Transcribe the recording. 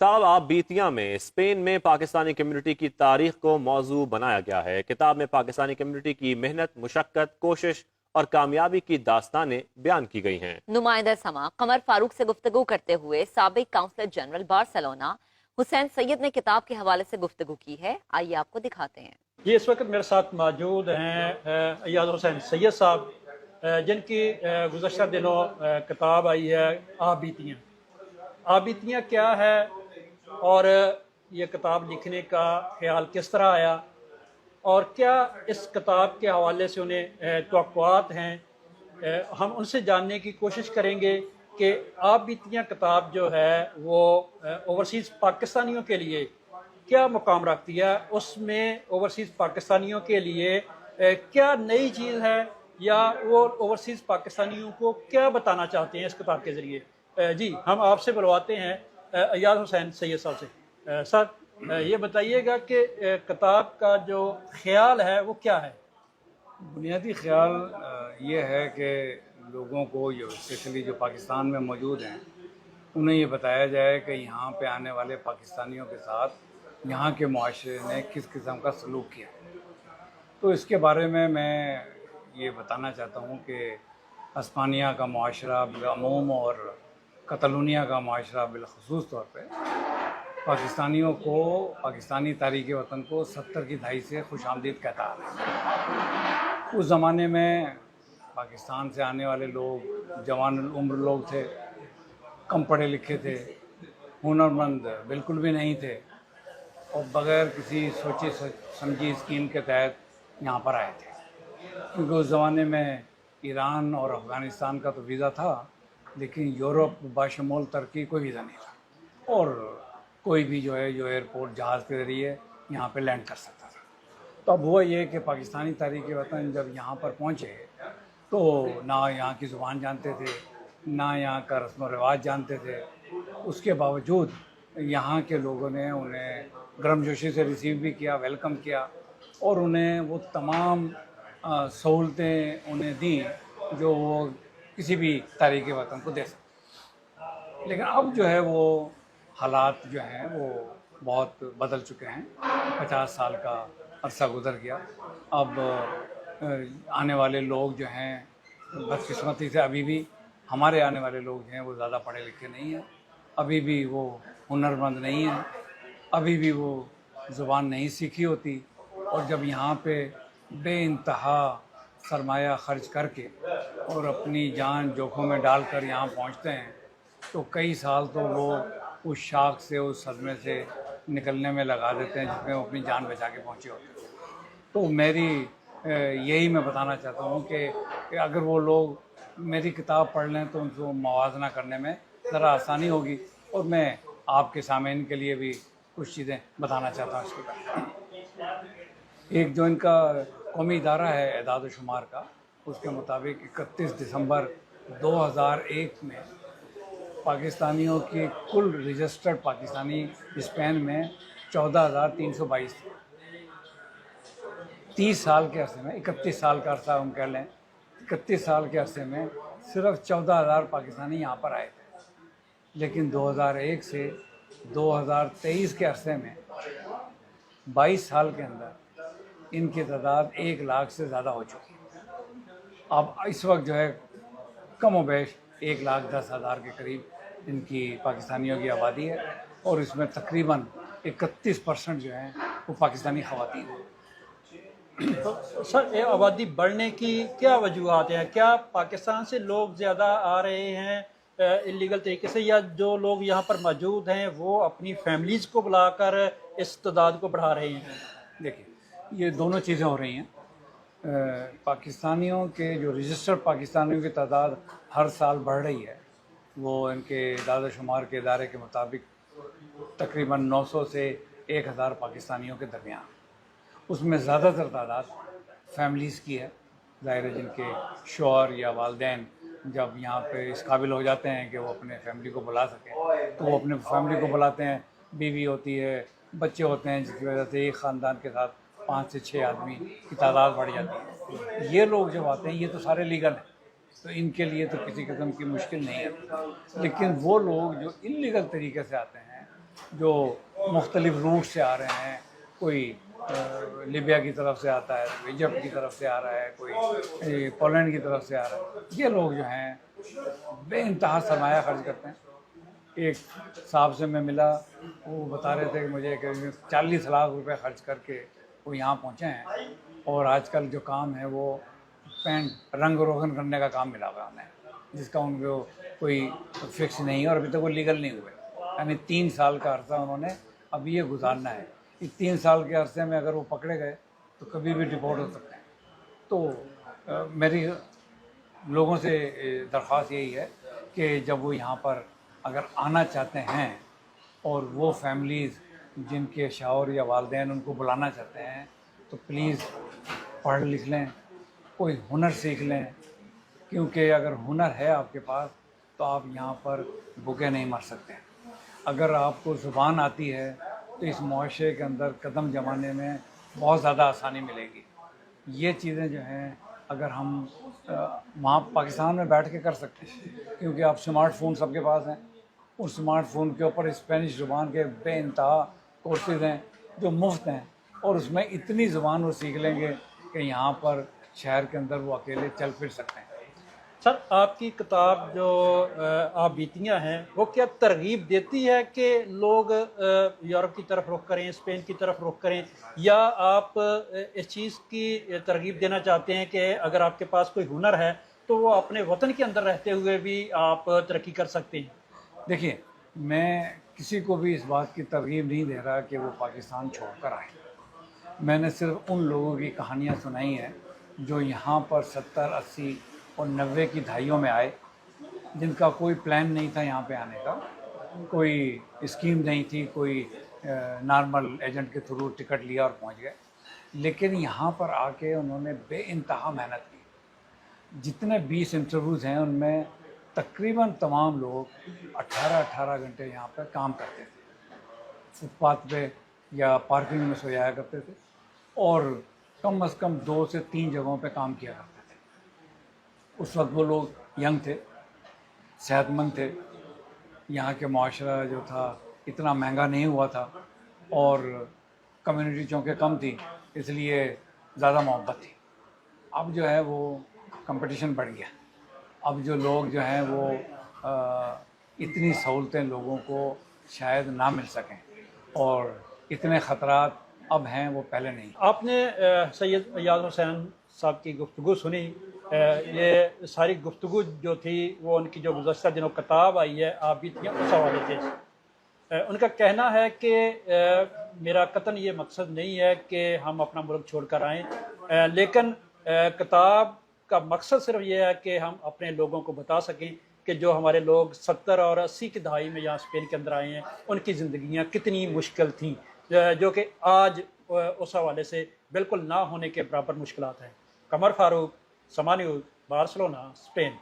किताब आप बीतियां में स्पेन में पाकिस्तानी कम्युनिटी की तारीख को मौजू बनाया गया है। किताब में पाकिस्तानी कम्युनिटी की मेहनत, मुशक्कत, कोशिश और कामयाबी की दास्तानें बयान की गई हैं। नुमाइंदा समा कमर फारूक से गुफ्तगू करते हुए साबिक counsellor general Barcelona Hussain Syed ने किताब के हवाले से गुफ्तगू की है। आइए आपको दिखाते हैं। ये इस वक्त मेरे साथ मौजूद हैं अय्याज हुसैन सैयद साहब, जिनकी गुज़श्ता दिनों किताब आई है आबीतियाँ। आबीतियाँ क्या है और ये किताब लिखने का ख्याल किस तरह आया और क्या इस किताब के हवाले से उन्हें तवक्कुआत हैं, हम उनसे जानने की कोशिश करेंगे कि आबीतियाँ किताब जो है वो ओवरसीज़ पाकिस्तानियों के लिए क्या मुकाम रखती है, उसमें ओवरसीज़ पाकिस्तानियों के लिए क्या नई चीज़ है या वो ओवरसीज़ पाकिस्तानियों को क्या बताना चाहते हैं इस किताब के ज़रिए। जी हम आपसे बुलवाते हैं अय्याज हुसैन सैयद साहब से। सर ये बताइएगा कि किताब का जो ख्याल है वो क्या है। बुनियादी ख्याल ये है कि लोगों को, जो स्पेशली जो पाकिस्तान में मौजूद हैं, उन्हें ये बताया जाए कि यहाँ पे आने वाले पाकिस्तानियों के साथ यहाँ के मुआशरे ने किस किस्म का सलूक किया। तो इसके बारे में मैं ये बताना चाहता हूँ कि हिस्पानिया का मुआशरा बिलअमूम और कतलोनिया का मुआशरा बिलखसूस तौर पे पाकिस्तानियों को, पाकिस्तानी तारीख़ वतन को 70 की दहाई से खुश आमदीद कहता आ रहा है। उस ज़माने में पाकिस्तान से आने वाले लोग जवान उम्र लोग थे, कम पढ़े लिखे थे, हुनरमंद बिल्कुल भी नहीं थे और बग़ैर किसी सोची समझी स्कीम के तहत यहाँ पर आए थे। क्योंकि उस ज़माने में ईरान और अफ़गानिस्तान का तो वीज़ा था, लेकिन यूरोप बाशमूल तुर्की कोई वीज़ा नहीं था और कोई भी जो एयरपोर्ट जहाज़ के ज़रिए यहाँ पे लैंड कर सकता था। तो अब हुआ ये कि पाकिस्तानी तारीख़ वतन जब यहाँ पर पहुँचे तो ना यहाँ की ज़ुबान जानते थे, ना यहाँ का रस्म व रिवाज जानते थे। उसके बावजूद यहाँ के लोगों ने उन्हें गर्मजोशी से रिसीव भी किया, वेलकम किया और उन्हें वो तमाम सहूलतें उन्हें दी जो वो किसी भी तारीख़ वतन को दे सकते। लेकिन अब जो है वो हालात जो हैं वो बहुत बदल चुके हैं। 50 साल का अरसा गुज़र गया। अब आने वाले लोग जो हैं, बदकिस्मती से अभी भी हमारे आने वाले लोग हैं वो ज़्यादा पढ़े लिखे नहीं हैं, अभी भी वो हुनरमंद नहीं हैं, अभी भी वो ज़ुबान नहीं सीखी होती और जब यहाँ पे बेइंतहा सरमाया ख़र्च करके और अपनी जान जोखों में डालकर यहाँ पहुँचते हैं तो कई साल तो वो उस शाख से, उस सदमे से निकलने में लगा देते हैं जिसमें वो अपनी जान बचा के पहुँचे होते हैं। तो मेरी यही मैं बताना चाहता हूँ कि अगर वो लोग मेरी किताब पढ़ लें तो उनको मवाजना करने में ज़रा आसानी होगी और मैं आपके सामीन के लिए भी कुछ चीज़ें बताना चाहता हूँ इसके बारे में। एक जो इनका कौमी इदारा है एदाद व शुमार का, उसके मुताबिक 31 दिसंबर 2001 में पाकिस्तानियों की कुल रजिस्टर्ड पाकिस्तानी स्पेन में 14,322 थे। 30 साल के अरसे में, 31 साल का अरसा हम कह लें, 31 साल के अरसे में सिर्फ 14,000 पाकिस्तानी यहाँ पर आए थे। लेकिन 2001 से 2023 के अरसे में 22 साल के अंदर इनकी तादाद 1 लाख से ज़्यादा हो चुकी है। अब इस वक्त जो है कम व बेश 1,10,000 के करीब इनकी पाकिस्तानियों की आबादी है और इसमें तकरीबन 31% जो हैं वो पाकिस्तानी ख़वातीन हैं। तो सर ये आबादी बढ़ने की क्या वजूहत हैं? क्या पाकिस्तान से लोग ज़्यादा आ रहे हैं इलीगल तरीके से, या जो लोग यहाँ पर मौजूद हैं वो अपनी फैमिलीज़ को बुलाकर इस तादाद को बढ़ा रहे हैं? देखिए, ये दोनों चीज़ें हो रही हैं। पाकिस्तानियों के जो रजिस्टर्ड पाकिस्तानियों की तादाद हर साल बढ़ रही है, वो इनके दादा शुमार के इदारे के मुताबिक तकरीबन 900 से 1,000 पाकिस्तानियों के दरमियान। उसमें ज़्यादातर तादाद फैमिलीज़ की है। ज़ाहिर है जिनके शौहर या वालिदैन जब यहाँ पे इस काबिल हो जाते हैं कि वो अपने फैमिली को बुला सकें तो वो अपने फैमिली को बुलाते हैं। बीवी होती है, बच्चे होते हैं, जिसकी वजह से एक ख़ानदान के साथ 5 से 6 आदमी की तादाद बढ़ जाती है। ये लोग जब आते हैं ये तो सारे लीगल हैं, तो इनके लिए तो किसी किस्म की मुश्किल नहीं है। लेकिन वो लोग जो इल्लीगल तरीके से आते हैं जो मुख्तलिफ रूट से आ रहे हैं, कोई लीबिया की तरफ से आता है, कोई इजिप्ट की तरफ से आ रहा है, कोई पोलैंड की तरफ से आ रहा है। ये लोग जो हैं बेइंतहा सरमाया खर्च करते हैं। एक साहब से मैं मिला, वो बता रहे थे कि मुझे करीब 40 लाख रुपए खर्च करके वो यहाँ पहुँचे हैं, और आजकल जो काम है वो पेंट रंग रोगन करने का काम मिला हुआ उन्हें, जिसका उनको कोई फिक्स नहीं है और अभी तक वो लीगल नहीं हुए। यानी 3 साल का अरसा उन्होंने अभी ये गुजारना है। इस 3 साल के अरसे में अगर वो पकड़े गए तो कभी भी डिपोर्ट हो सकते हैं। तो मेरी लोगों से दरख्वास्त यही है कि जब वो यहाँ पर अगर आना चाहते हैं और वो फैमिलीज़ जिनके शौहर या वालिदैन उनको बुलाना चाहते हैं, तो प्लीज़ पढ़ लिख लें, कोई हुनर सीख लें, क्योंकि अगर हुनर है आपके पास तो आप यहाँ पर भूखे नहीं मर सकते। अगर आपको ज़ुबान आती है तो इस मुआशरे के अंदर कदम जमाने में बहुत ज़्यादा आसानी मिलेगी। ये चीज़ें जो हैं अगर हम वहाँ पाकिस्तान में बैठ के कर सकते हैं, क्योंकि आप स्मार्टफोन सबके पास हैं। उस स्मार्टफोन के ऊपर स्पेनिश ज़ुबान के बेइंतहा कोर्सेज़ हैं जो मुफ्त हैं, और उसमें इतनी ज़ुबान वो सीख लेंगे कि यहाँ पर शहर के अंदर वो अकेले चल फिर सकते हैं। सर, आपकी किताब जो आप बीतियाँ हैं वो क्या तरगीब देती है कि लोग यूरोप की तरफ रुख करें, स्पेन की तरफ रुख करें, या आप इस चीज़ की तरगीब देना चाहते हैं कि अगर आपके पास कोई हुनर है तो वो अपने वतन के अंदर रहते हुए भी आप तरक्की कर सकते हैं? देखिए, मैं किसी को भी इस बात की तरगीब नहीं दे रहा कि वो पाकिस्तान छोड़कर आए। मैंने सिर्फ उन लोगों की कहानियाँ सुनाई हैं जो यहाँ पर 70, 80 और 90 की दहाइयों में आए, जिनका कोई प्लान नहीं था यहाँ पे आने का, कोई स्कीम नहीं थी, कोई नॉर्मल एजेंट के थ्रू टिकट लिया और पहुँच गए। लेकिन यहाँ पर आके उन्होंने बेइंतहा मेहनत की। जितने 20 इंटरव्यूज़ हैं उनमें तकरीबन तमाम लोग 18-18 घंटे यहाँ पर काम करते थे, फुटपाथ पे या पार्किंग में सो जाया करते थे, और कम से कम 2 से 3 जगहों पे काम किया करते थे। उस वक्त वो लोग यंग थे, सेहतमंद थे, यहाँ के माशरा जो था इतना महंगा नहीं हुआ था, और कम्युनिटी चौंके कम थी, इसलिए ज़्यादा मोहब्बत थी। अब जो है वो कंपटीशन बढ़ गया। अब जो लोग जो हैं वो इतनी सहूलतें लोगों को शायद ना मिल सकें, और इतने ख़तरात अब हैं वो पहले नहीं। आपने सैयद अय्याज हुसैन साहब की गुफ्तगू सुनी। ये सारी गुफ्तगू जो थी वो उनकी जो गुज़श्ता दिनों किताब आई है आप बीतियाँ, उस हवाले से उनका कहना है कि मेरा कतन ये मकसद नहीं है कि हम अपना मुल्क छोड़ कर आएँ, लेकिन किताब का मकसद सिर्फ ये है कि हम अपने लोगों को बता सकें कि जो हमारे लोग 70 और 80 की दहाई में यहाँ स्पेन के अंदर आए हैं उनकी ज़िंदगियाँ कितनी मुश्किल थीं, जो कि आज उस हवाले से बिल्कुल ना होने के बराबर मुश्किलात हैं। कमर फारूक, समा न्यूज़, बार्सिलोना, स्पेन।